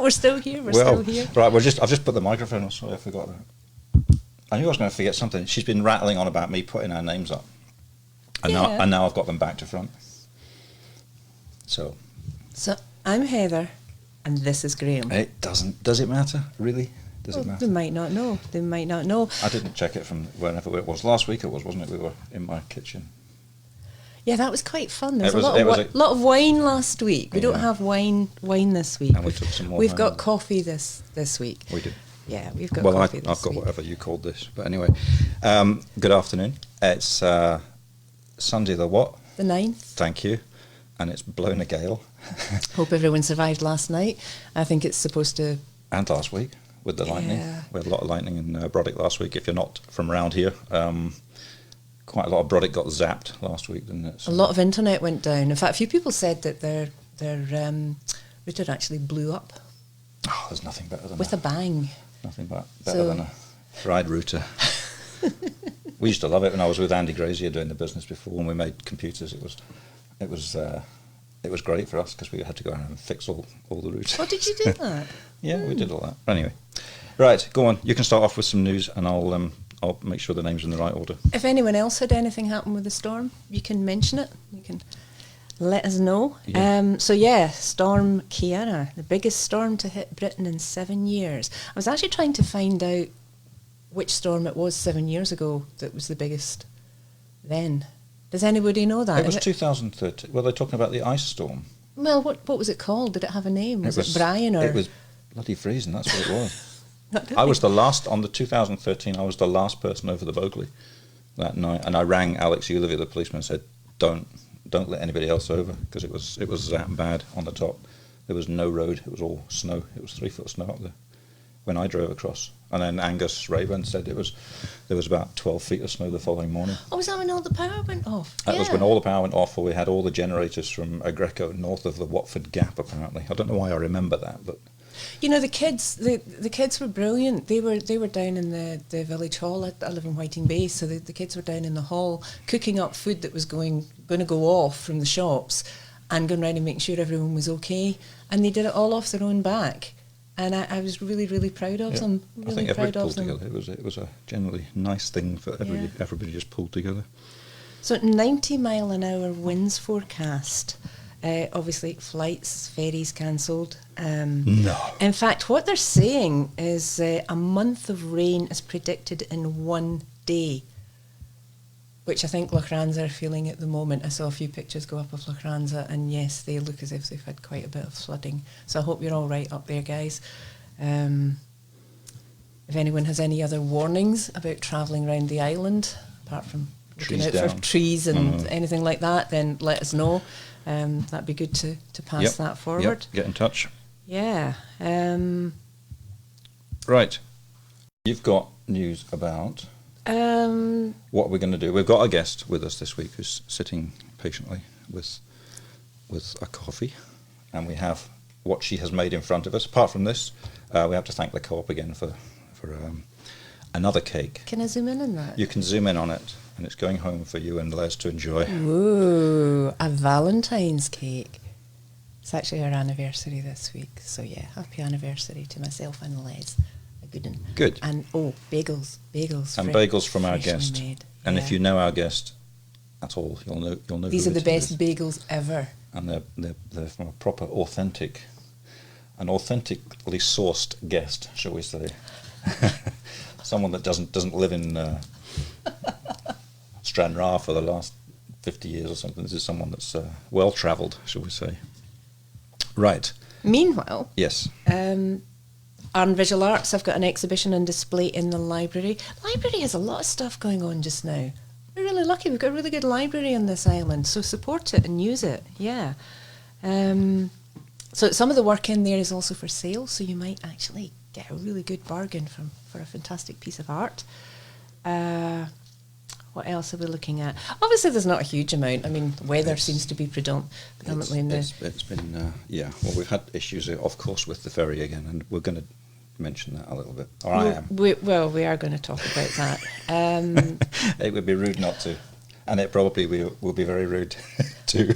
We're still here. We're still here. Right, I've just put the microphone on. Sorry, I forgot that. I knew I was going to forget something. She's been rattling on about me putting our names up, and now I've got them back to front. So I'm Heather, and this is Graham. It doesn't. Does it matter? Really? Does it matter? They might not know. They might not know. I didn't check it from whenever it was. Last week it was, wasn't it? We were in my kitchen. Yeah, that was quite fun. There was a lot of wine last week. We don't have wine this week. And we took some more. We've got coffee this week. We do. Yeah, we've got coffee this week. I've got whatever you called this. But anyway, good afternoon. It's Sunday the what? The 9th. Thank you. And it's blown a gale. Hope everyone survived last night. I think it's supposed to... And last week with the lightning. We had a lot of lightning in Brodick last week. If you're not from around here... quite a lot of Brodick got zapped last week, didn't it? So a lot of internet went down. In fact, a few people said that their router actually blew up. Oh, there's nothing better than with a bang. Nothing better than a fried router. We used to love it when I was with Andy Grazier doing the business before, when we made computers. It was great for us because we had to go around and fix all the routers. Oh, did you do that? Yeah, we did all that. Anyway, right, go on. You can start off with some news, and I'll make sure the name's in the right order. If anyone else had anything happen with the storm, you can mention it. You can let us know. Yeah. Storm Ciara, the biggest storm to hit Britain in 7 years. I was actually trying to find out which storm it was 7 years ago that was the biggest then. Does anybody know that? It was 2013. Well, they're talking about the ice storm. Well, what was it called? Did it have a name? Was it Brian or...? It was bloody freezing, that's what it was. I was the last, on the 2013, I was the last person over the Bogley that night, and I rang Alex Ulevi, the policeman, and said, don't let anybody else over, because it was that bad on the top. There was no road, it was all snow. It was 3 foot snow up there when I drove across. And then Angus Rayburn said there was about 12 feet of snow the following morning. Oh, was that when all the power went off? That was when all the power went off, or we had all the generators from Agreco north of the Watford Gap, apparently. I don't know why I remember that, but... You know, the kids were brilliant. They were down in the village hall. I live in Whiting Bay, so the kids were down in the hall cooking up food that was going to go off from the shops and going around and making sure everyone was okay. And they did it all off their own back. And I was really, really proud of them. Really I think proud everybody of them. together. It was a generally nice thing for everybody. Yeah. Everybody just pulled together. So 90-mile-an-hour winds forecast. Obviously, flights, ferries cancelled. No. In fact, what they're saying is a month of rain is predicted in 1 day, which I think Loughranza are feeling at the moment. I saw a few pictures go up of Loughranza, and yes, they look as if they've had quite a bit of flooding. So I hope you're all right up there, guys. If anyone has any other warnings about travelling around the island, apart from looking out for trees and anything like that, then let us know. That'd be good to pass that forward. Yep. Get in touch. Yeah. Right. You've got news about what we're going to do. We've got a guest with us this week who's sitting patiently with a coffee, and we have what she has made in front of us. Apart from this, we have to thank the Co-op again for another cake. Can I zoom in on that? You can zoom in on it. And it's going home for you and Les to enjoy. Ooh, a Valentine's cake. It's actually our anniversary this week. So yeah, happy anniversary to myself and Les. A good one. Good. And bagels. And bagels from our guest. Made. And if you know our guest at all, you'll know. These are the best bagels ever. And they're from a proper authentically sourced guest, shall we say. Someone that doesn't live in Stranraer for the last 50 years or something. This is someone that's well-travelled, shall we say. Right. Meanwhile, yes. Art and Visual Arts have got an exhibition and display in the library. Library has a lot of stuff going on just now. We're really lucky. We've got a really good library on this island, so support it and use it. Yeah. So some of the work in there is also for sale, so you might actually get a really good bargain for a fantastic piece of art. What else are we looking at? Obviously, there's not a huge amount. I mean, weather seems to be predominantly in the... It's been, well, we've had issues, of course, with the ferry again, and we're going to mention that a little bit. Or I am. We are going to talk about that. It would be rude not to, and it probably will be very rude too.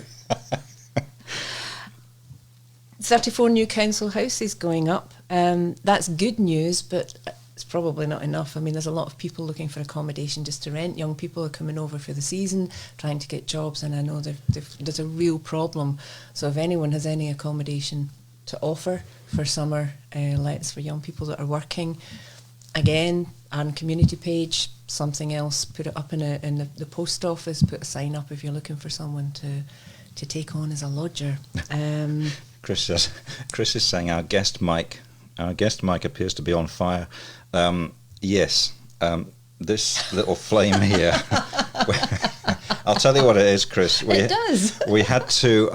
34 new council houses going up. That's good news, but it's probably not enough. I mean, there's a lot of people looking for accommodation just to rent. Young people are coming over for the season, trying to get jobs, and I know there's a real problem. So if anyone has any accommodation to offer for summer lets for young people that are working, again, on community page, something else, put it up in the post office, put a sign up if you're looking for someone to take on as a lodger. Chris is saying our guest mic appears to be on fire. Yes, this little flame here. I'll tell you what it is, Chris. It does. We had to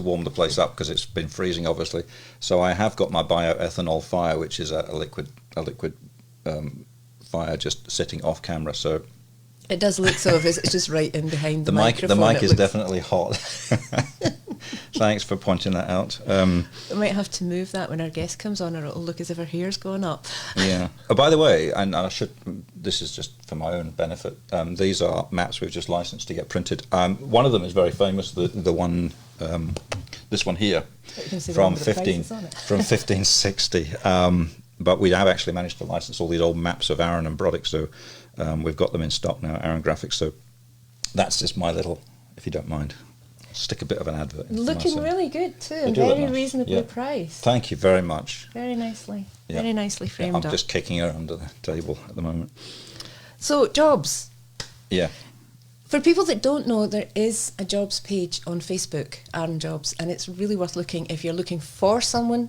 warm the place up because it's been freezing, obviously. So I have got my bioethanol fire, which is a liquid fire, just sitting off camera. So it does look so. If it's just right in behind the microphone. The mic is definitely hot. Thanks for pointing that out. We might have to move that when our guest comes on, or it'll look as if her hair's going up. Yeah. Oh, by the way, and this is just for my own benefit, these are maps we've just licensed to get printed. One of them is very famous, the one, this one here, from 1560. But we have actually managed to license all these old maps of Arran and Brodick, so we've got them in stock now, Arran Graphics. So that's just my little, if you don't mind, stick a bit of an advert. Looking really good too, and very reasonably priced. Thank you very much. Very nicely framed up. I'm just kicking her under the table at the moment. So jobs. Yeah. For people that don't know, there is a jobs page on Facebook, Arran Jobs, and it's really worth looking if you're looking for someone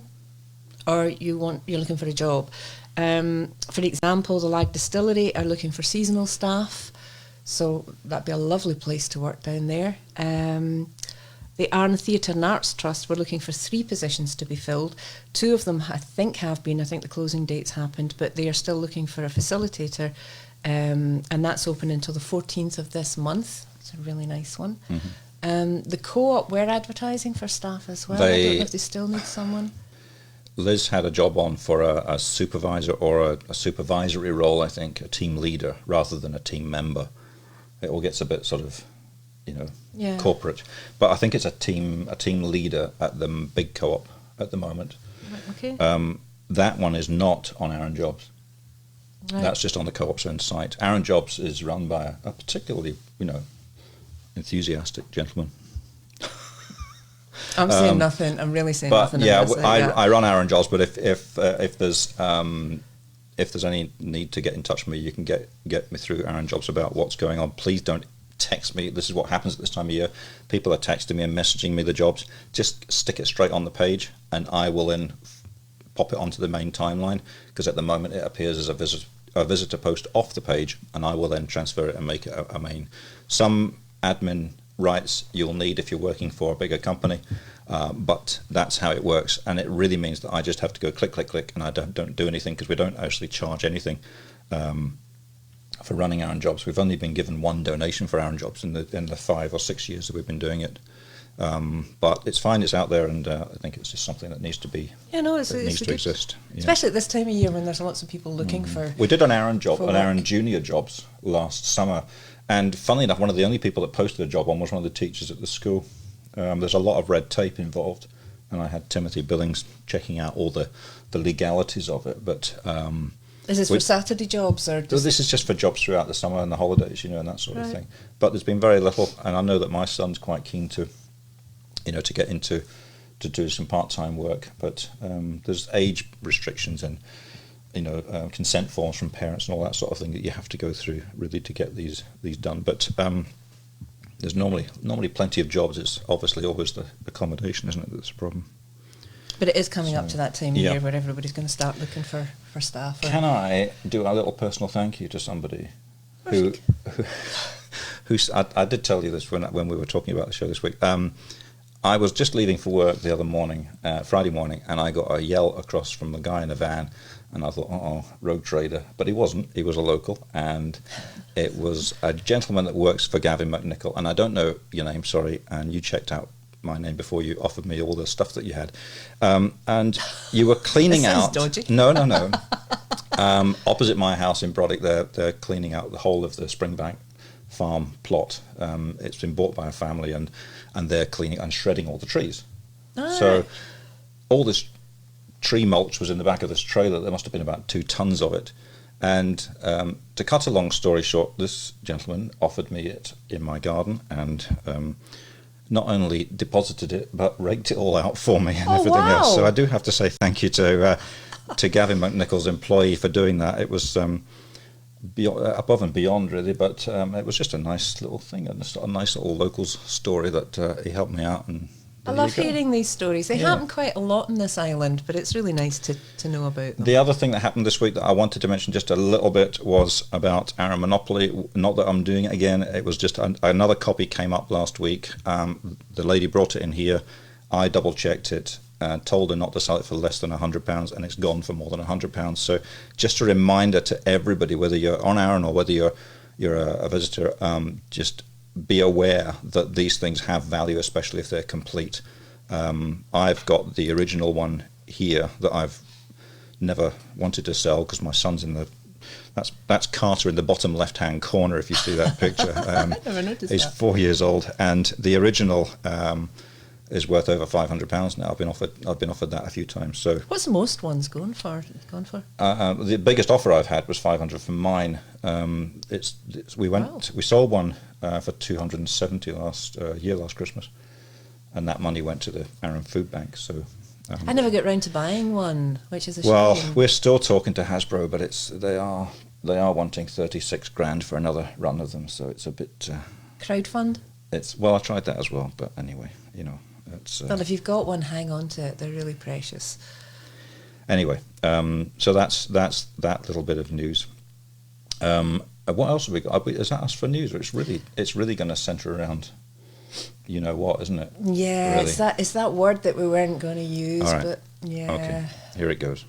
or you're looking for a job. For example, the Lag Distillery are looking for seasonal staff, so that'd be a lovely place to work down there. The Arran Theatre and Arts Trust were looking for 3 positions to be filled. 2 of them I think the closing dates happened, but they are still looking for a facilitator, and that's open until the 14th of this month. It's a really nice one. Mm-hmm. The Co-op, we're advertising for staff as well. I don't know if they still need someone. Liz had a job on for a supervisor or a supervisory role, I think, a team leader rather than a team member. It all gets a bit sort of, corporate. But I think it's a team leader at the big Co-op at the moment. Okay. That one is not on Arran Jobs. Right. That's just on the Co-op's own site. Arran Jobs is run by a particularly, enthusiastic gentleman. I'm saying nothing. I'm really saying nothing. But I run Arran Jobs. But if there's any need to get in touch with me, you can get me through Arran Jobs about what's going on. Please don't text me. This is what happens at this time of year. People are texting me and messaging me the jobs. Just stick it straight on the page, and I will then pop it onto the main timeline, because at the moment it appears as a visitor post off the page, and I will then transfer it and make it a main. Some admin rights you'll need if you're working for a bigger company, but that's how it works, and it really means that I just have to go click, and I don't do anything, because we don't actually charge anything for running Arran Jobs. We've only been given 1 donation for Arran Jobs in the 5 or 6 years that we've been doing it. But it's fine, it's out there, and I think it's just something that needs to be. Needs to exist. Especially at this time of year when there's lots of people looking for. We did an Arran Junior Jobs last summer, and funnily enough, one of the only people that posted a job on was one of the teachers at the school. There's a lot of red tape involved, and I had Timothy Billings checking out all the legalities of it. But is this for Saturday jobs, or this is just for jobs throughout the summer and the holidays, and that sort of thing. But there's been very little, and I know that my son's quite keen to get into to do some part-time work, but there's age restrictions and consent forms from parents and all that sort of thing that you have to go through really to get these done. But there's normally plenty of jobs. It's obviously always the accommodation, isn't it, that's a problem. But it is coming up to that time of year where everybody's going to start looking for staff. Can I do a little personal thank you to somebody who I did tell you this when we were talking about the show this week. I was just leaving for work the other morning, Friday morning, and I got a yell across from the guy in the van, and I thought, road trader. But he wasn't. He was a local, and it was a gentleman that works for Gavin McNichol, and I don't know your name, sorry, and you checked out my name before you offered me all the stuff that you had. And you were cleaning out... dodgy. No. Opposite my house in Brodick, they're cleaning out the whole of the Springbank farm plot. It's been bought by a family, and they're cleaning and shredding all the trees. So all this tree mulch was in the back of this trailer. There must have been about 2 tons of it. And to cut a long story short, this gentleman offered me it in my garden and not only deposited it, but raked it all out for me and everything else. So I do have to say thank you to Gavin McNichol's employee for doing that. It was above and beyond, really, but it was just a nice little thing, a nice little locals story that he helped me out. And I love hearing these stories. They happen quite a lot on this island, but it's really nice to know about them. The other thing that happened this week that I wanted to mention just a little bit was about Arran Monopoly. Not that I'm doing it again. It was just another copy came up last week. The lady brought it in here. I double-checked it and told her not to sell it for less than £100, and it's gone for more than £100. So just a reminder to everybody, whether you're on Arran or whether you're a visitor, just be aware that these things have value, especially if they're complete. I've got the original one here that I've never wanted to sell because my son's in the... That's Carter in the bottom left-hand corner, if you see that picture. I never noticed he's that. 4 years old, and the original is worth over £500 now. I've been offered that a few times. So what's most ones going for? The biggest offer I've had was £500 for mine. We sold one for £270 last Christmas, and that money went to the Arran Food Bank. So I never get round to buying one, which is a shame. Well, we're still talking to Hasbro, but they are wanting 36 grand for another run of them. So it's a bit crowdfund. I tried that as well, but anyway, it's. Well, if you've got one, hang on to it. They're really precious. Anyway, so that's that little bit of news. What else have we got? Is that us for news? Or it's really going to centre around, you know what, isn't it? Yeah, really? It's that word that we weren't going to use. All right. But yeah. Okay, here it goes.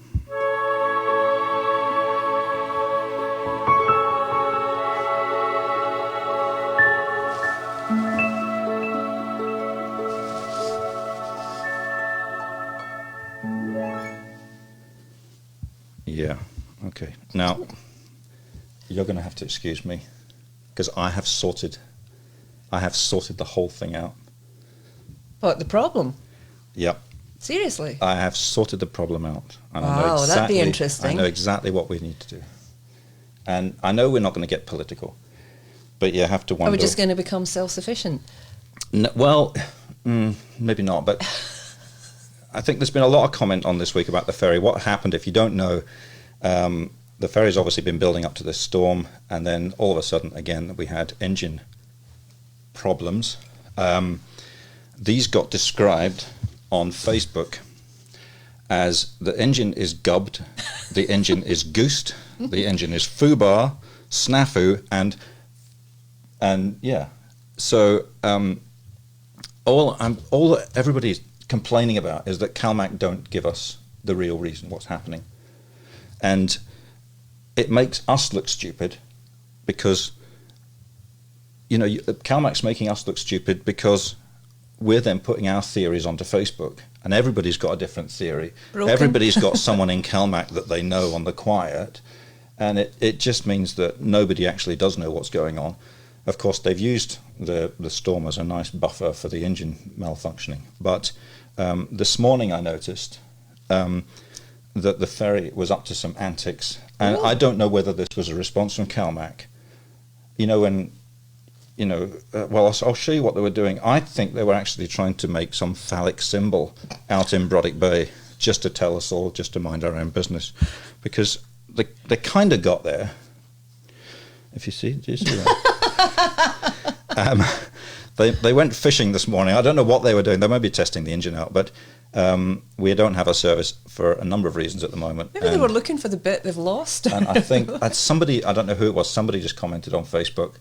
Yeah. Okay. Now, you're going to have to excuse me because I have sorted the whole thing out. What, the problem? Yep. Seriously? I have sorted the problem out. And wow, that'd be interesting. I know exactly what we need to do. And I know we're not going to get political, but you have to wonder... Are we just going to become self-sufficient? No, well, maybe not, but I think there's been a lot of comment on this week about the ferry. What happened, if you don't know, the ferry's obviously been building up to this storm, and then all of a sudden, again, we had engine problems. These got described on Facebook as the engine is gubbed, the engine is goosed, the engine is foobar, snafu, and yeah. So all everybody's complaining about is that CalMac don't give us the real reason what's happening, and it makes us look stupid because CalMac's making us look stupid because we're then putting our theories onto Facebook, and everybody's got a different theory. Broken. Everybody's got someone in CalMac that they know on the quiet, and it just means that nobody actually does know what's going on. Of course, they've used the storm as a nice buffer for the engine malfunctioning, but this morning I noticed that the ferry was up to some antics, and I don't know whether this was a response from CalMac. I'll show you what they were doing. I think they were actually trying to make some phallic symbol out in Brodick Bay just to tell us all, just to mind our own business, because they kind of got there. If you see, do you see that? They went fishing this morning. I don't know what they were doing. They might be testing the engine out, but we don't have a service for a number of reasons at the moment. Maybe they were looking for the bit they've lost. And I think somebody, I don't know who it was, somebody just commented on Facebook,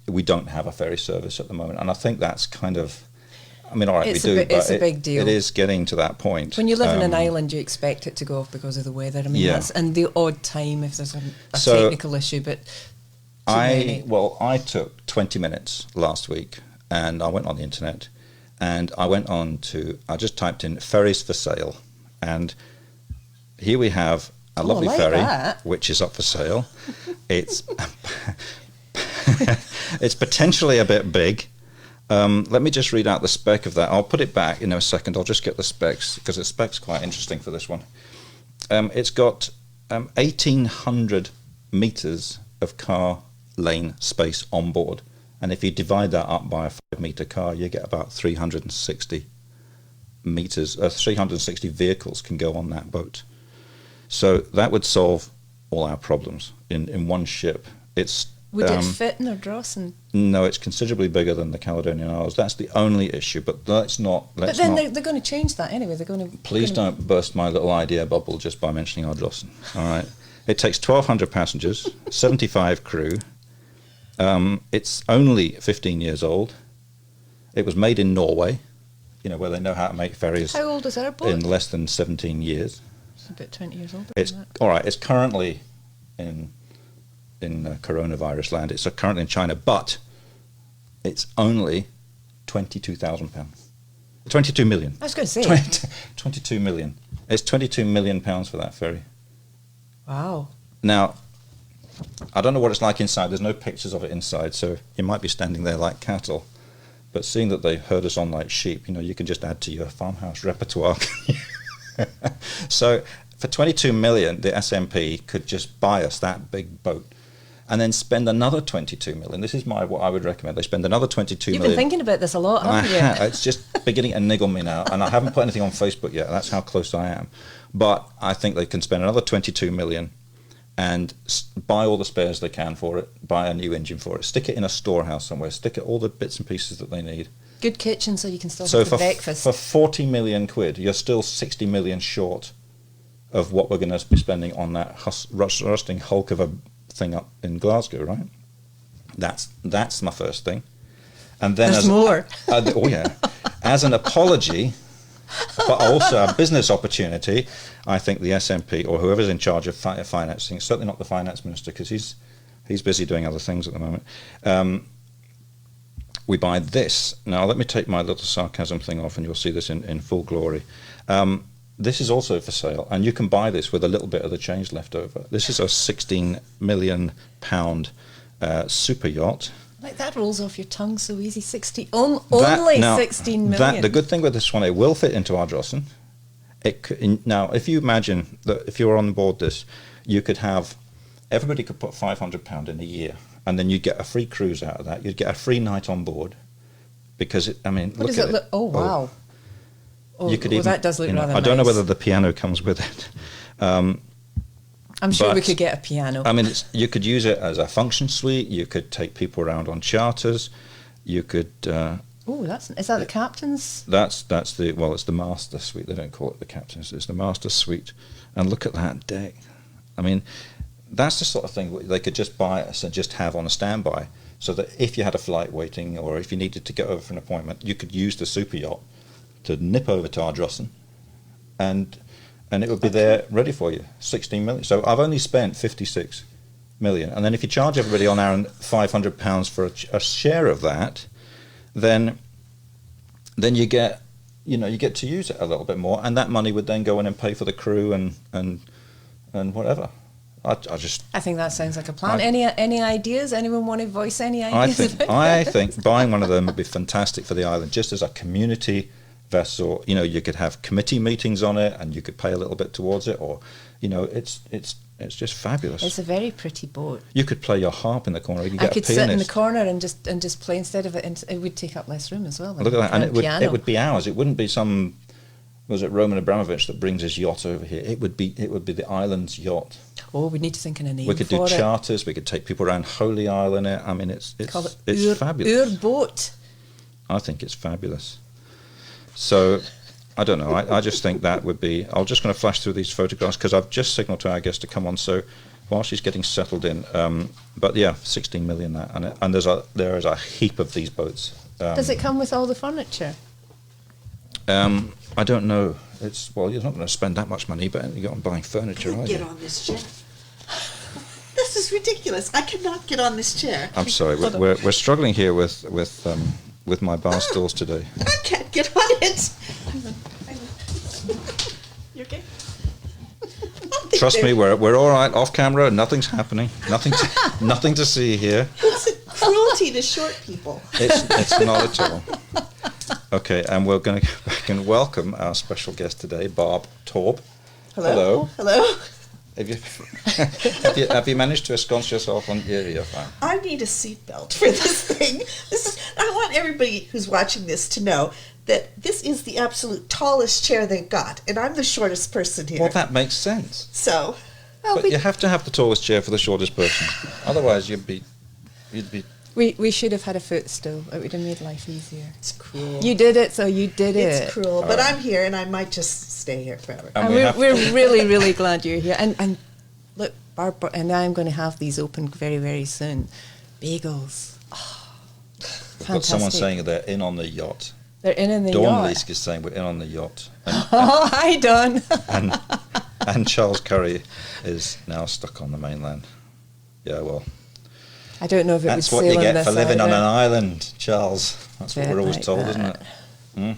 we don't have a ferry service at the moment. And I think that's kind of, all right, it's we do, but it's a big deal. It is getting to that point. When you live in an island, you expect it to go off because of the weather. That's and the odd time if there's a technical issue, but I took 20 minutes last week, and I went on the internet, and I just typed in ferries for sale, and here we have a lovely ferry which is up for sale. It's it's potentially a bit big. Let me just read out the spec of that. I'll put it back in a second. I'll just get the specs, because the spec's quite interesting for this one. It's got 1,800 meters of car lane space on board. And if you divide that up by a 5-meter car, you get about 360 meters, 360 vehicles can go on that boat. So that would solve all our problems in one ship. Would it fit in Ardrossan? No, it's considerably bigger than the Caledonian Isles. That's the only issue, but let's not... But then they're going to change that anyway. They're going to... Please don't burst my little idea bubble just by mentioning Ardrossan. All right. It takes 1,200 passengers, 75 crew. It's only 15 years old. It was made in Norway, where they know how to make ferries. How old is our boat? In less than 17 years. It's about 20 years older It's than that. all right. It's currently in coronavirus land. It's currently in China, but it's only £22,000. 22 million. I was going to say 22 million. It's 22 million pounds for that ferry. Wow. Now, I don't know what it's like inside. There's no pictures of it inside, so you might be standing there like cattle. But seeing that they herd us on like sheep, you can just add to your farmhouse repertoire. So for 22 million, the SMP could just buy us that big boat and then spend another 22 million. This is what I would recommend. They spend another 22 million. You've been thinking about this a lot, haven't you? It's just beginning to niggle me now. And I haven't put anything on Facebook yet. That's how close I am. But I think they can spend another 22 million and buy all the spares they can for it, buy a new engine for it, stick it in a storehouse somewhere, stick it all the bits and pieces that they need. Good kitchen so you can still So have the breakfast. For 40 million quid, you're still 60 million short of what we're going to be spending on that rusting hulk of a thing up in Glasgow, right? That's my first thing. And then There's more. Oh yeah. As an apology, but also a business opportunity, I think the SMP or whoever's in charge of financing, certainly not the finance minister because he's busy doing other things at the moment, we buy this. Now let me take my little sarcasm thing off and you'll see this in full glory. This is also for sale, and you can buy this with a little bit of the change left over. This is a £16 million super yacht. Like that rolls off your tongue so easy. 16 million. The good thing with this one, it will fit into Ardrossan. Now, if you imagine that if you were on board this, you could have everybody could put £500 in a year, and then you'd get a free cruise out of that. You'd get a free night on board because look at it. Oh wow. You could even, that does look rather nice. I don't know whether the piano comes with it. I'm sure we could get a piano. You could use it as a function suite. You could take people around on charters. You could. Is that the captain's? It's the master suite. They don't call it the captain's. It's the master suite. And look at that deck. That's the sort of thing they could just buy us and just have on a standby, so that if you had a flight waiting or if you needed to get over for an appointment, you could use the super yacht to nip over to Ardrossan, and it would be there ready for you. 16 million. So I've only spent 56 million, and then if you charge everybody on our £500 for a share of that, then you get to use it a little bit more, and that money would then go in and pay for the crew and whatever. I think that sounds like a plan. Any ideas? Anyone want to voice any ideas? I think buying one of them would be fantastic for the island, just as a community vessel. You could have committee meetings on it, and you could pay a little bit towards it, or it's just fabulous. It's a very pretty boat. You could play your harp in the corner. You could get I could sit in the corner and just play instead of it, and it would take up less room as well. Look at that, and it would be ours. It wouldn't be some. Was it Roman Abramovich that brings his yacht over here? It would be the island's yacht. Oh, we need to think in a name. We could do charters. We could take people around Holy Isle in it. It's fabulous. Our boat. I think it's fabulous. So, I don't know. I just think that would be. I'm just going to flash through these photographs because I've just signalled to our guest to come on. So, while she's getting settled in, but yeah, 16 million that, and there is a heap of these boats. Does it come with all the furniture? I don't know. You're not going to spend that much money, but you're on buying furniture, are you? Get on this chair. This is ridiculous. I cannot get on this chair. I'm sorry. We're struggling here with my bar stools today. I can't get on it. You okay? Trust me, we're all right off camera. Nothing's happening. Nothing to see here. It's a cruelty tea to short people. It's not at all. Okay, and we're going to go back and welcome our special guest today, Barb Taub. Hello. Hello. Have you managed to ensconce yourself on? Yeah, you're fine. I need a seatbelt for this thing. I want everybody who's watching this to know that this is the absolute tallest chair they've got, and I'm the shortest person here. Well, that makes sense. So, But you have to have the tallest chair for the shortest person. Otherwise, you'd be. We should have had a footstool. It would have made life easier. it's cruel. You did it, so you did it. It's cruel, but I'm here, and I might just stay here forever. And And we're really, really glad you're here. And look, Barb, and I'm going to have these open very, very soon. Bagels. Oh, We've got someone saying they're in on the yacht. They're in the Dawn yacht. Leask is saying we're in on the yacht. Oh, hi, Dawn. And Charles Curry is now stuck on the mainland. Yeah, well, I don't know if it would that's what sail you on get this for living on either. an island, Charles. That's what Bit we're always like told, that. isn't it?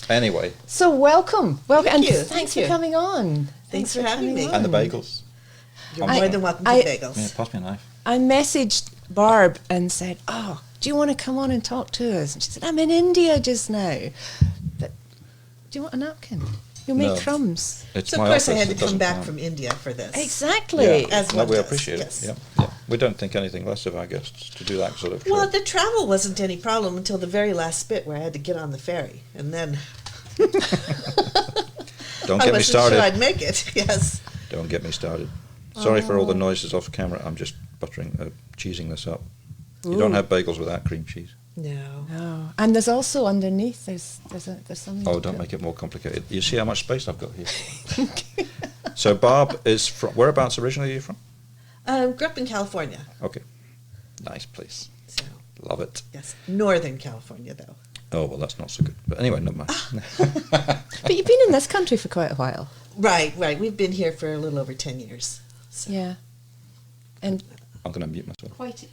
Anyway, So welcome. Thank And you, thanks thank for you. coming on. Thanks for having coming me. on. and the bagels. You're I'm more sorry. than welcome to I- bagels. Yeah, pass me a knife. I messaged Barb and said, "Oh, do you want to come on and talk to us?" And she said, "I'm in India just now. But do you want a napkin? You'll make No. crumbs." It's So, my of course, I office, had to it come doesn't back count. from India for this. Exactly. Yeah. As No, one we does, appreciate yes. it. Yeah. We don't think anything less of our guests to do that sort of Well, trip. the travel wasn't any problem until the very last bit where I had to get on the ferry, and then Don't I get me wasn't started. sure I'd make it. Yes. Don't get me started. Sorry for all the Oh. noises off camera. I'm just cheesing this up. You don't Ooh. have bagels without cream cheese. No. No. And there's also underneath. There's something. Oh, to don't put- make it more complicated. You see how much space I've got here. So Barb is from, whereabouts originally are you from? Grew up in California. Okay. Nice place. So, Love it. yes. Northern California, though. Oh, well, that's not so good. But anyway, never mind. But you've been in this country for quite a while. Right, right. We've been here for a little over 10 years. So. Yeah. And I'm going to mute myself. quite.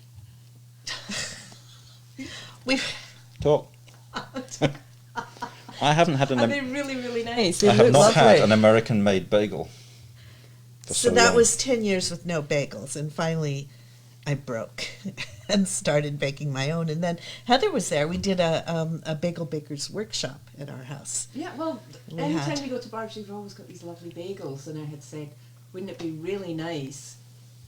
We've, Talk. I haven't had Are they really, really nice? They I have look not lovely. had an American-made bagel. for so that long. was 10 years with no bagels, and finally I broke and started baking my own. And then Heather was there. We did a bagel baker's workshop at our house. Yeah, well, We anytime had. we go to Barb's, we've always got these lovely bagels, and I had said, wouldn't it be really nice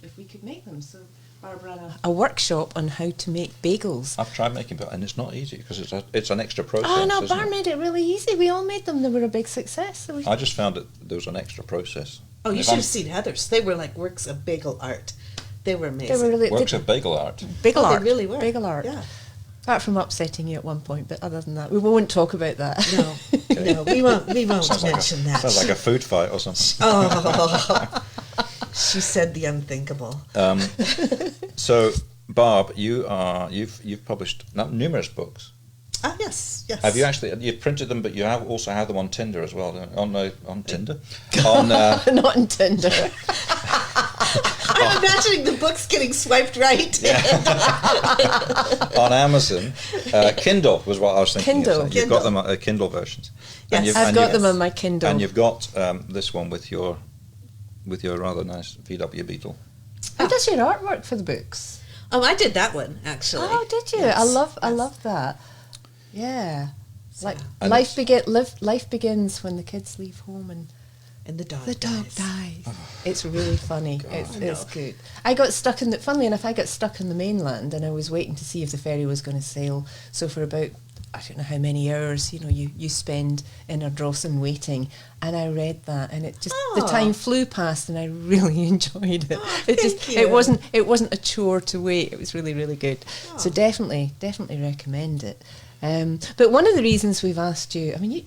if we could make them? So Barb ran a workshop on how to make bagels. I've tried making bagels, and it's not easy because it's an extra process. Oh no, isn't Barb it? made it really easy. We all made them. They were a big success. There was I just found that there was an extra process. Oh, you If should I'm- have seen Heather's. They were like works of bagel art. They were amazing. they were really Works of bagel art. bagel Oh, they art. really were. Bagel art. Yeah. Apart from upsetting you at one point, but other than that, we won't talk about that. No, no, we won't mention that. Sounds like a food fight or something. Oh, she said the unthinkable. So, Barb, you've published numerous books. Ah, yes, yes. Have you actually? You've printed them, but you have also have them on Tinder as well. On Tinder, on Not in Tinder. I'm imagining the books getting swiped right. on Amazon. Kindle was what I was thinking. Kindle. Of saying. You've got Kindle. them Kindle versions. Yes. I've got you've- them on my Kindle. And you've got this one with your rather nice VW Beetle. Who does your artwork for the books? Oh, I did that one actually. Oh, did you? Yes, I yes. love that. Yeah. Like And life begins when the kids leave home and And the dog. the dog dies. dies. It's really funny. It's No. good. I got stuck in the. Funnily enough, I got stuck in the mainland, and I was waiting to see if the ferry was going to sail. So for about I don't know how many hours, you spend in Ardrossan waiting, and I read that, and it just the Oh. time flew past, and I really enjoyed it. Oh, It thank just you. it wasn't a chore to wait. It was really really good. So Oh. definitely recommend it. But one of the reasons we've asked you, I mean, you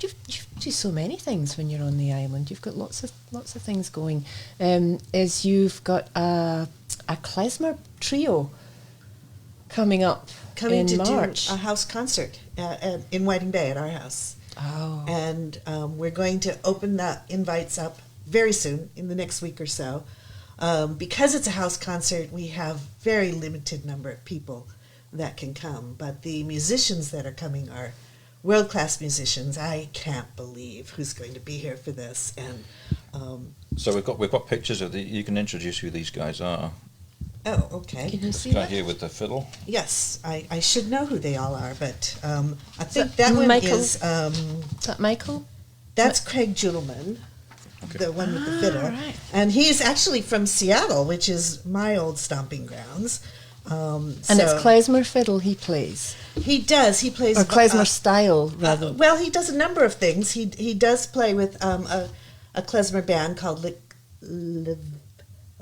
do so many things when you're on the island. You've got lots of things going. Is you've got a klezmer trio coming up Coming in to March. do a house concert in Whiting Bay at our house. Oh, And we're going to open the invites up very soon, in the next week or so. Because it's a house concert, we have very limited number of people that can come. But the musicians that are coming are world-class musicians. I can't believe who's going to be here for this. And So we've got pictures of you can introduce who these guys are. Oh, okay. Can you see Guy that? here with the fiddle. Yes, I should know who they all are, but I think that that one Michael? is, Is that Michael? that's Craig Juleman, the one with the fiddle. Right. And he's actually from Seattle, which is my old stomping grounds. And it's klezmer fiddle he plays. He does. He plays... Or klezmer style, rather. well, he does a number of things. He does play with a klezmer band called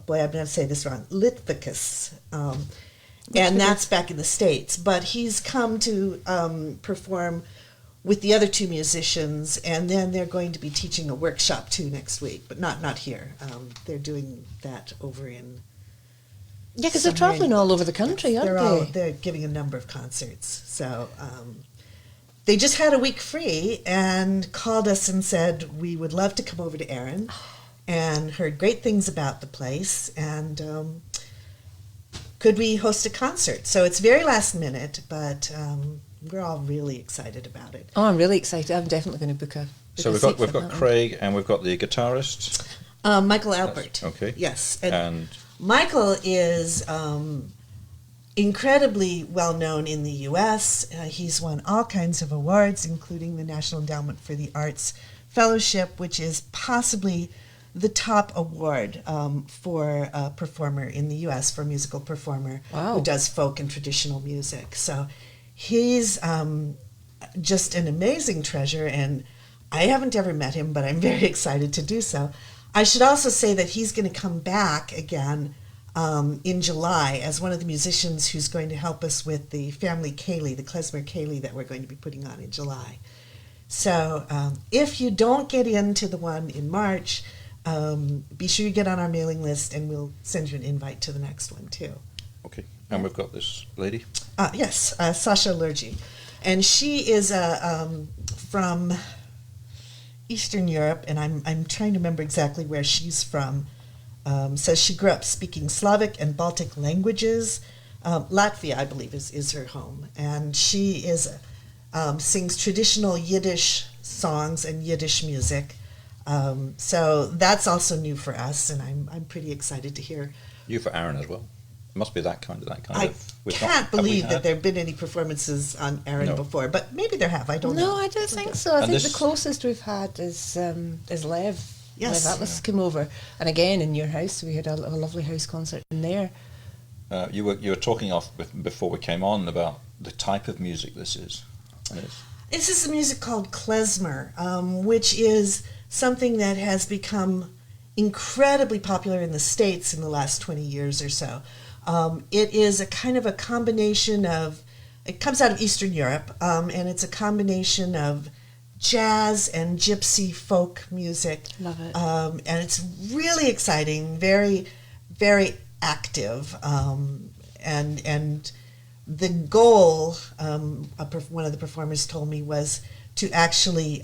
boy, I'm going to say this wrong, Litvicus. And that's back in the States. But he's come to perform with the other two musicians, and then they're going to be teaching a workshop too next week, but not here. They're doing that over in... Yeah, because they're travelling all over the country, aren't they? They're giving a number of concerts. So they just had a week free and called us and said, we would love to come over to Erin, and heard great things about the place, and could we host a concert? So it's very last minute, but we're all really excited about it. Oh, I'm really excited. I'm definitely going to book a So we've seat got for that one. Craig and we've got the guitarist. Michael Albert. Okay. Yes. And Michael is incredibly well known in the U.S. He's won all kinds of awards, including the National Endowment for the Arts Fellowship, which is possibly the top award for a performer in the U.S., for a musical performer Wow. who does folk and traditional music. So he's just an amazing treasure, and I haven't ever met him, but I'm very excited to do so. I should also say that he's going to come back again in July as one of the musicians who's going to help us with the family Ceilidh, the klezmer Ceilidh that we're going to be putting on in July. So if you don't get into the one in March, be sure you get on our mailing list, and we'll send you an invite to the next one too. okay, and we've got this lady. Yes, Sasha Lurgy, and she is from Eastern Europe, and I'm trying to remember exactly where she's from. Says she grew up speaking Slavic and Baltic languages. Latvia, I believe, is her home, and she sings traditional Yiddish songs and Yiddish music. So that's also new for us, and I'm pretty excited to hear. You for Aaron as well. It must be that kind of. I we've can't not- have we believe that had- there have been any performances on Erin No. before, but maybe there have. I don't know. No, I don't think so. I And think this- the closest we've had is Lev. Yes. Lev Atlas come over, and again in your house we had a lovely house concert in there. You were talking before we came on about the type of music this is. And it's, This is a music called klezmer, which is something that has become incredibly popular in the States in the last 20 years or so. It is a kind of a combination of, it comes out of Eastern Europe, and it's a combination of jazz and gypsy folk music. Love it. And it's really exciting, very, very active, and the goal, one of the performers told me, was to actually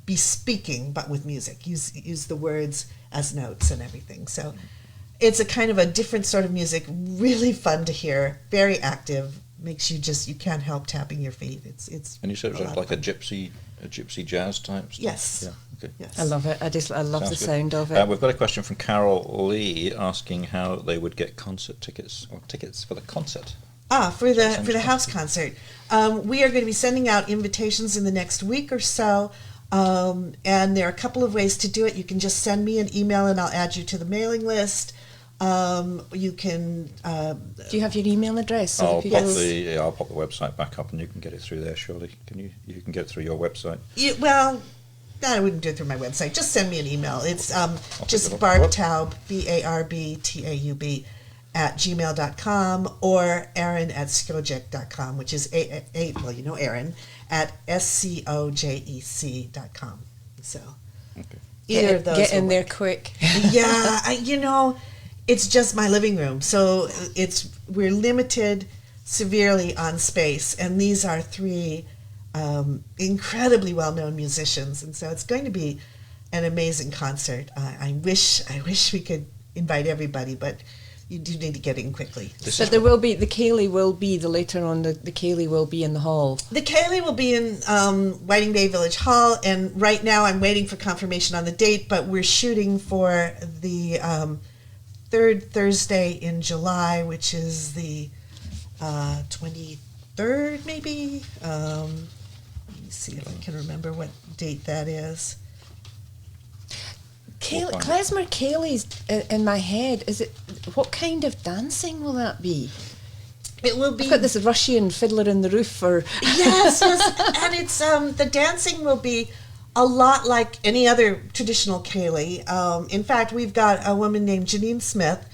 be speaking, but with music. Use the words as notes and everything. So it's a kind of a different sort of music, really fun to hear, very active. Makes you you can't help tapping your feet. It's. and you said it was lot like of a gypsy jazz type stuff? Yes. Yeah, okay. Yes. I love it. I love Sounds the good. sound of it. We've got a question from Carol Lee asking how they would get concert tickets or tickets for the concert. For the house concert, we are going to be sending out invitations in the next week or so, and there are a couple of ways to do it. You can just send me an email, and I'll add you to the mailing list. You can. Do you have your email address? So I'll that pop people- I'll pop the website back up, and you can get it through there. Surely, can you? You can get it through your website. Well, I wouldn't do it through my website. Just send me an email. It's pick just it up. Barb Taub, BarbTaub @gmail.com, or Erin@skojec.com, which is well, you know Erin at SCOJEC.com. So Okay. either of those. Get in will there work. quick. Yeah, it's just my living room, so we're limited severely on space, and these are three incredibly well-known musicians, and so it's going to be an amazing concert. I wish we could invite everybody, but you do need to get in quickly. But there will be the Ceilidh will be the later on the Ceilidh will be in the hall. The Ceilidh will be in Whiting Bay Village Hall, and right now I'm waiting for confirmation on the date, but we're shooting for the third Thursday in July, which is the 23rd, maybe. Let me see if I can remember what date that is. Klezmer Cayley's in my head. Is it? What kind of dancing will that be? It will be. I've got this Russian Fiddler in the Roof, or yes, and it's the dancing will be a lot like any other traditional Ceilidh. In fact, we've got a woman named Janine Smith,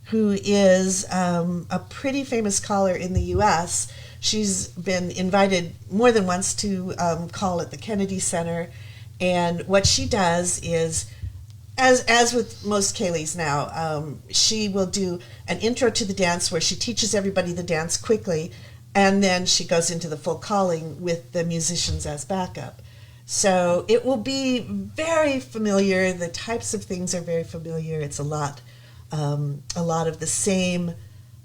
who is a pretty famous caller in the U.S. She's been invited more than once to call at the Kennedy Center, and what she does is, as with most Ceilidhs now, she will do an intro to the dance where she teaches everybody the dance quickly, and then she goes into the full calling with the musicians as backup. So it will be very familiar. The types of things are very familiar. It's a lot of the same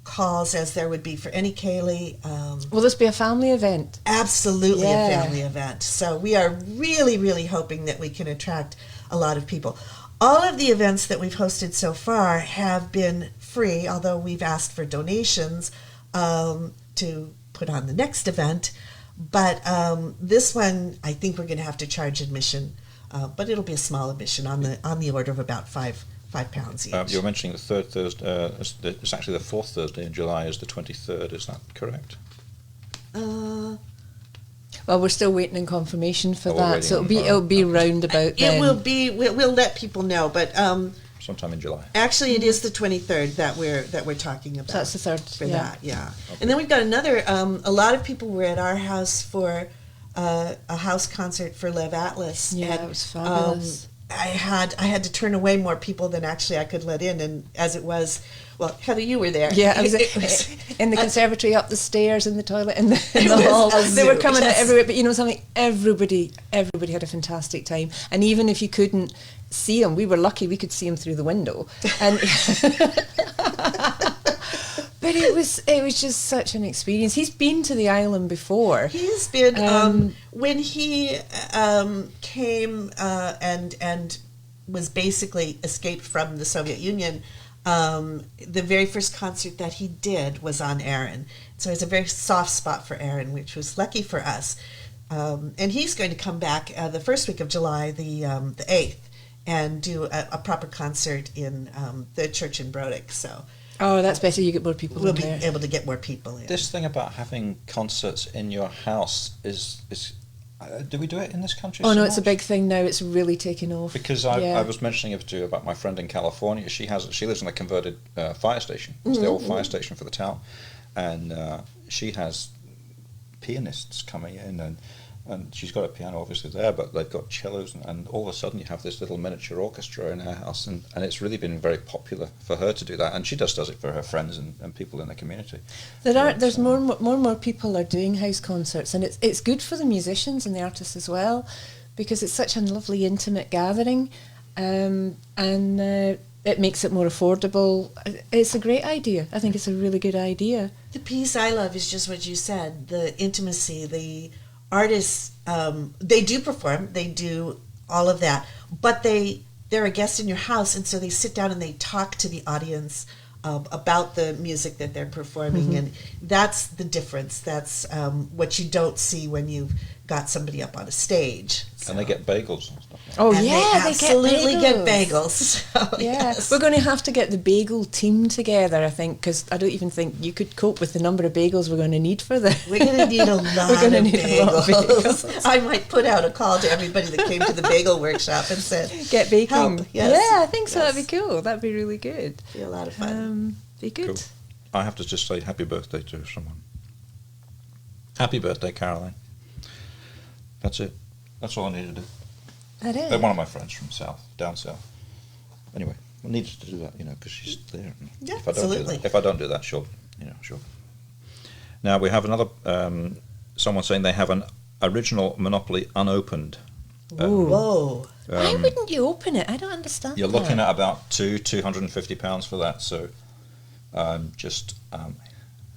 calls as there would be for any Ceilidh. Will this be a family event? Absolutely a family event. So we are really, really hoping that we can attract a lot of people. All of the events that we've hosted so far have been free, although we've asked for donations to put on the next event. But this one, I think we're going to have to charge admission, but it'll be a small admission on the order of about £5 each. You're mentioning the third Thursday. It's actually the fourth Thursday in July is the 23rd. Is that correct? Well, we're still waiting on confirmation for that, so it'll be round about then. It will be. We'll let people know, but sometime in July. Actually, it is the 23rd that we're talking about. So that's the third for that. Yeah. Okay. And then we've got another. A lot of people were at our house for a house concert for Lev Atlas. Yeah, and, it was fabulous. I had to turn away more people than actually I could let in, and as it was, well, Heather, you were there. Yeah, I was in the conservatory, up the stairs, in the toilet, in the hall. They were coming out everywhere, but you know something? Everybody had a fantastic time, and even if you couldn't see them, we were lucky we could see them through the window, and. But it was just such an experience. He's been to the island before. He's been when he came and was basically escaped from the Soviet Union. The very first concert that he did was on Aran, so it's a very soft spot for Aran, which was lucky for us. And he's going to come back the first week of July, the 8th, and do a proper concert in the church in Brodick. So. Oh, that's better. You get more people. We'll be able to get more people in. This thing about having concerts in your house is do we do it in this country? Oh, no, it's a big thing now. It's really taken off. Because I was mentioning it to you about my friend in California. She lives in a converted fire station. It's the old fire station for the town, and she has pianists coming in, and she's got a piano obviously there, but they've got cellos, and all of a sudden you have this little miniature orchestra in her house, and it's really been very popular for her to do that, and she just does it for her friends and people in the community. There's more and more people are doing house concerts, and it's good for the musicians and the artists as well, because it's such a lovely intimate gathering, and it makes it more affordable. It's a great idea. I think it's a really good idea. The piece I love is just what you said, the intimacy, the artists, they do perform, they do all of that, but they're a guest in your house, and so they sit down and they talk to the audience about the music that they're performing, and that's the difference. That's what you don't see when you've got somebody up on a stage. So. And they get bagels and stuff like that. Oh, and yeah, they absolutely get bagels. So, yeah, yes. We're going to have to get the bagel team together, I think, because I don't even think you could cope with the number of bagels we're going to need for this. We're going to need a lot of bagels. I might put out a call to everybody that came to the bagel workshop and said, get baking. Help. Yes. Yeah, I think so. Yes. That'd be cool. That'd be really good. Be a lot of fun. Be good. Cool. I have to just say happy birthday to someone. Happy birthday, Caroline. That's it. That's all I needed to do. That is. They're one of my friends from down south. Anyway, I needed to do that, because she's there. Yeah, if I absolutely. If I don't do that, she'll. Now we have another. Someone saying they have an original Monopoly unopened. Whoa! Why wouldn't you open it? I don't understand. You're looking at about £250 for that. So, just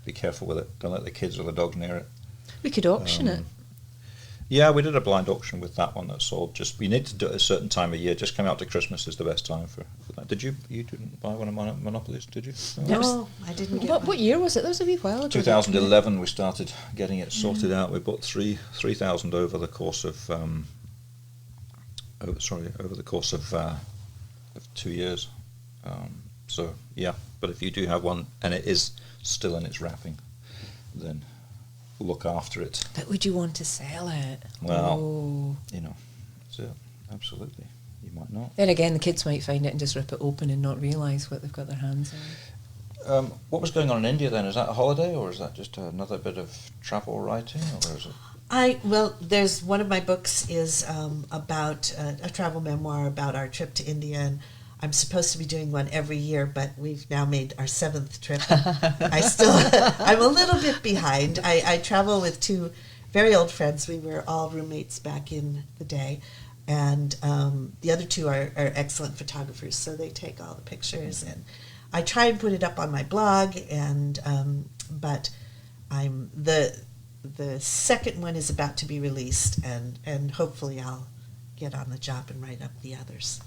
be careful with it. Don't let the kids or the dogs near it. We could auction it. Yeah, we did a blind auction with that one that sold. Just we need to do it at a certain time of year. Just coming out to Christmas is the best time for that. Did you? You didn't buy one of Monopolies, did you? No, I didn't get What year was it? That was a wee while ago. 2011 we started getting it sorted out. We bought 3,000 over the course of over the course of 2 years. So yeah, but if you do have one and it is still in its wrapping, then look after it. But would you want to sell it? Well, you know, so absolutely, you might not. Then again, the kids might find it and just rip it open and not realise what they've got their hands on. What was going on in India then? Is that a holiday or is that just another bit of travel writing, or is it? Well, there's one of my books is about a travel memoir about our trip to India, and I'm supposed to be doing one every year, but we've now made our 7th trip. I'm a little bit behind. I travel with 2 very old friends. We were all roommates back in the day, and the other 2 are excellent photographers, so they take all the pictures, and I try and put it up on my blog, and but I'm the second one is about to be released, and hopefully I'll get on the job and write up the others.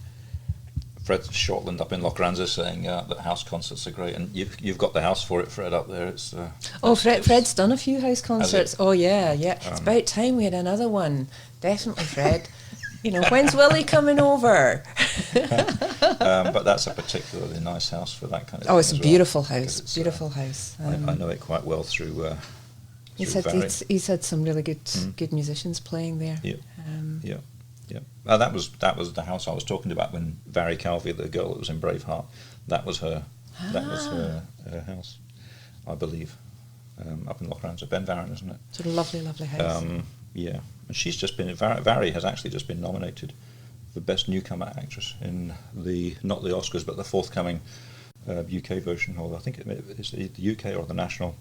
Fred Shortland up in Lochranza saying that house concerts are great, and you've got the house for it, Fred, up there. It's Fred's done a few house concerts. Oh yeah. It's about time we had another one. Definitely, Fred. When's Willie coming over? But that's a particularly nice house for that kind of thing. Oh, it's a beautiful well, house. Beautiful house. I know it quite well through. He's had some really good musicians playing there. Yeah. Yeah. That was the house I was talking about when Vary Calvi, the girl that was in Braveheart, that was her house, I believe, up in Lochranza. Ben Varron, isn't it? It's a lovely house. Yeah, and she's just been. Vary has actually just been nominated for Best Newcomer Actress in not the Oscars, but the forthcoming UK version, or I think it's the UK or the National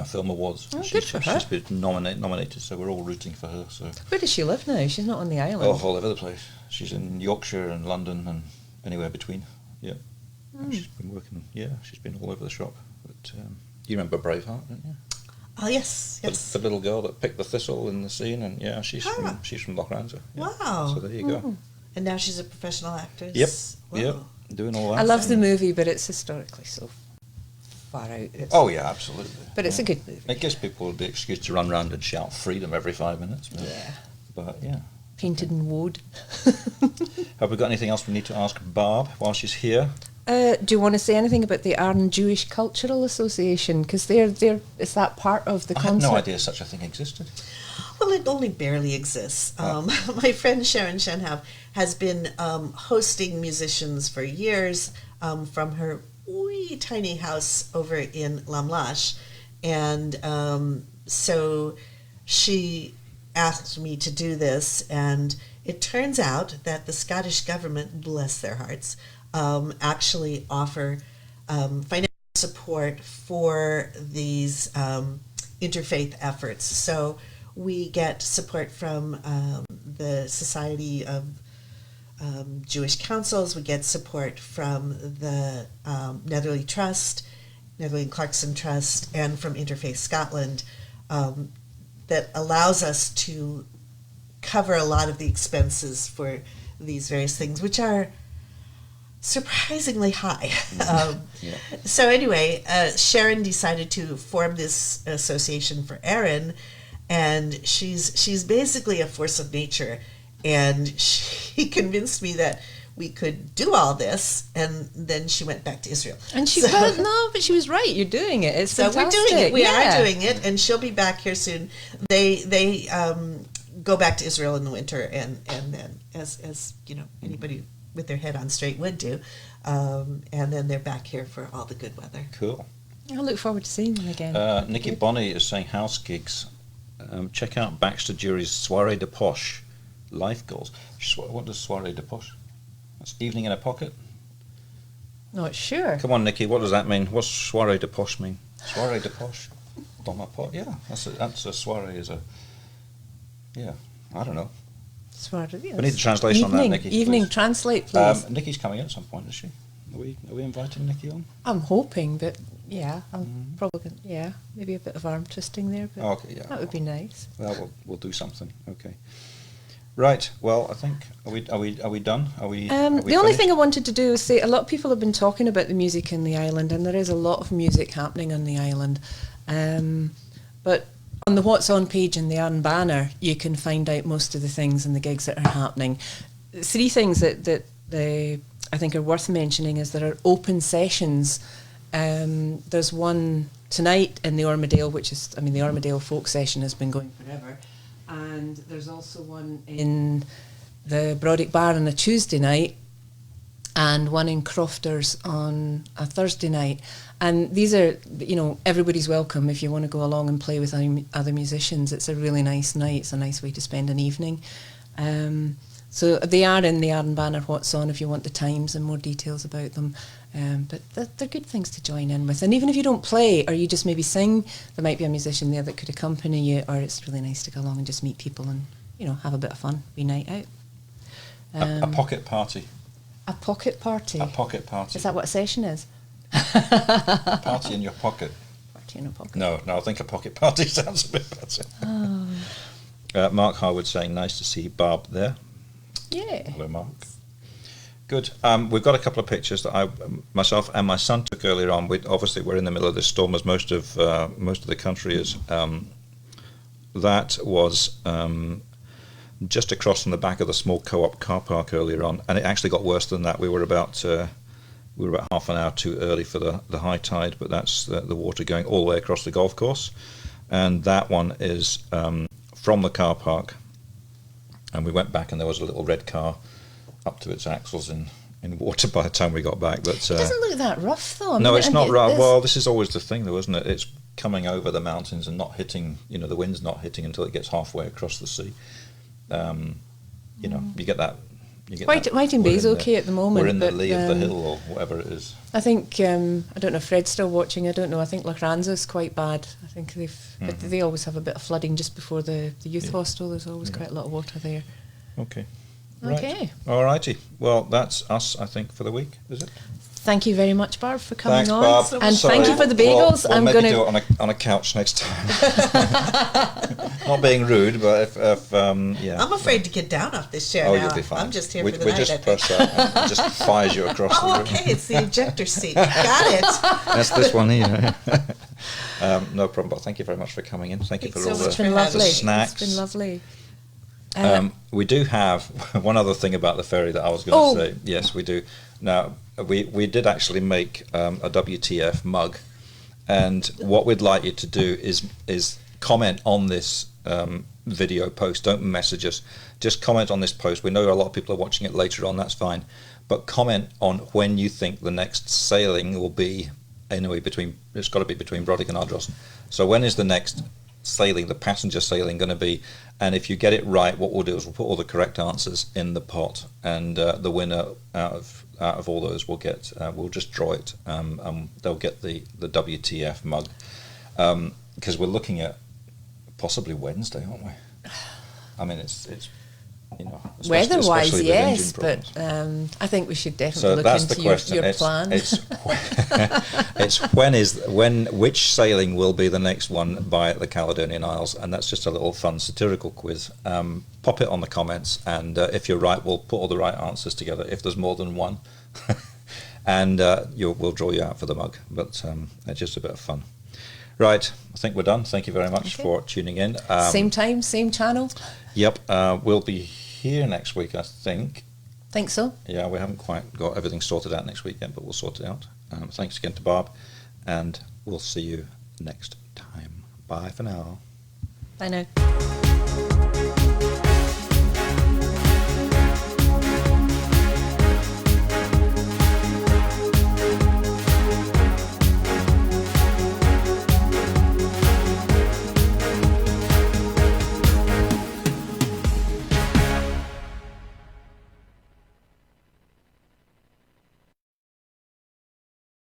Film Awards. Oh, good for her. She's been nominated, so we're all rooting for her. So where does she live now? She's not on the island. Oh, all over the place. She's in Yorkshire and London and anywhere between. Yeah, she's been working. Yeah, she's been all over the shop. But you remember Braveheart, don't you? Oh yes. The little girl that picked the thistle in the scene, and yeah, she's from Lochranza. Yeah. Wow. So there you go. And now she's a professional actress. Yep. Wow. Yep. Doing all that. I love the movie, but it's historically so far out. Oh yeah, absolutely. But it's a good movie. It gives people the excuse to run around and shout freedom every 5 minutes. But yeah. Painted in wood. Have we got anything else we need to ask Barb while she's here? Do you want to say anything about the Arran Jewish Cultural Association? Because is that part of the concert? I had no idea such a thing existed. Well, it only barely exists. My friend Sharon Shenhav has been hosting musicians for years from her wee tiny house over in Lamlash. And so she asked me to do this, and it turns out that the Scottish government, bless their hearts, actually offer financial support for these interfaith efforts. So we get support from the Society of Jewish Councils, we get support from the Netherly Trust, Netherly and Clarkson Trust, and from Interfaith Scotland, that allows us to cover a lot of the expenses for these various things, which are surprisingly high. So anyway, Sharon decided to form this association for Erin, and she's basically a force of nature, and she convinced me that we could do all this, and then she went back to Israel. And but she was right. You're doing it. It's fantastic. We're doing it. We are doing it, and she'll be back here soon. They go back to Israel in the winter, and then as you know, anybody with their head on straight would do, and then they're back here for all the good weather. Cool. I look forward to seeing them again. Nikki Bonney is saying house gigs. Check out Baxter Jury's Soirée de Poche life goals. What does Soirée de Poche? That's evening in a pocket. Not sure. Come on, Nikki. What does that mean? What's Soirée de Poche mean? Soirée de Poche. Dans ma poche. Yeah, that's a soirée. I don't know. Soirée. We need the translation on that, Nikki. Evening, please. translate, please. Nikki's coming in at some point, is she? Are we inviting Nikki on? I'm hoping, but yeah, I'm probably gonna, maybe a bit of arm twisting there, but Okay, yeah. that would be nice. Well, we'll do something. Okay. Right. Well, I think are we done? Are we? The only finished? thing I wanted to do is say a lot of people have been talking about the music in the island, and there is a lot of music happening on the island. But on the What's On page in the Arn Banner, you can find out most of the things and the gigs that are happening. 3 things that I think are worth mentioning is there are open sessions. There's one tonight in the Armadale, the Armadale folk session has been going forever. And there's also one in the Brodick Bar on a Tuesday night and one in Crofters on a Thursday night. And these are, everybody's welcome if you want to go along and play with other musicians. It's a really nice night. It's a nice way to spend an evening. So they are in the Arden Banner What's On if you want the times and more details about them. But they're good things to join in with. And even if you don't play or you just maybe sing, there might be a musician there that could accompany you, or it's really nice to go along and just meet people and, have a bit of fun, be night out. A pocket party. A pocket party? A pocket party. Is that what a session is? Party in your pocket. Party in a pocket. No, I think a pocket party sounds a bit better. Oh. Mark Harwood saying, nice to see Barb there. Yeah. Hello, Mark. Good. We've got a couple of pictures that myself and my son took earlier on. We're in the middle of this storm, as most of the country is. That was just across from the back of the small co-op car park earlier on, and it actually got worse than that. We were about half an hour too early for the high tide, but that's the water going all the way across the golf course, and that one is from the car park. And we went back, and there was a little red car up to its axles in water by the time we got back. But it doesn't look that rough, though. No, it's not rough. Well, this is always the thing, though, isn't it? It's coming over the mountains and not hitting. The wind's not hitting until it gets halfway across the sea. You get that. Whiting Bay's okay at the moment. We're in the lee of the hill, or whatever it is. I think I don't know if Fred's still watching. I don't know. I think Lachranza's quite bad. I think but they always have a bit of flooding just before the youth hostel. There's always quite a lot of water there. Okay. Okay. Right. All righty. Well, that's us, I think, for the week. Is it? Thank you very much, Barb, for coming Thanks, on. Barb. And thank you for the bagels. We'll maybe do it on a couch next time. Not being rude, but if I'm afraid to get down off this chair now. You'll be fine. I'm just here for the we night. just press that and it just fires you across the room. Okay, it's the ejector seat. Got it. That's this one here. No problem, but thank you very much for coming in. Thank you for all the snacks. It's been lovely. We do have one other thing about the ferry that I was going to say. Yes, we do. Now, we did actually make a WTF mug, and what we'd like you to do is comment on this video post. Don't message us. Just comment on this post. We know a lot of people are watching it later on. That's fine. But comment on when you think the next sailing will be. Anyway, it's got to be between Brodick and Ardros. So when is the next sailing, the passenger sailing, going to be? And if you get it right, what we'll do is we'll put all the correct answers in the pot, and the winner out of all those will get. We'll just draw it, and they'll get the WTF mug, because we're looking at possibly Wednesday, aren't we? I mean, it's weather-wise, yes, but I think we should definitely look into your plan. It's which sailing will be the next one by the Caledonian Isles, and that's just a little fun satirical quiz. Pop it on the comments, and if you're right, we'll put all the right answers together. If there's more than one, and we'll draw you out for the mug. But it's just a bit of fun. Right, I think we're done. Thank you very much for tuning in. Same time, same channel. Yep, we'll be here next week, I think. Think so? Yeah, we haven't quite got everything sorted out next week yet, but we'll sort it out. Thanks again to Barb, and we'll see you next time. Bye for now. Bye now.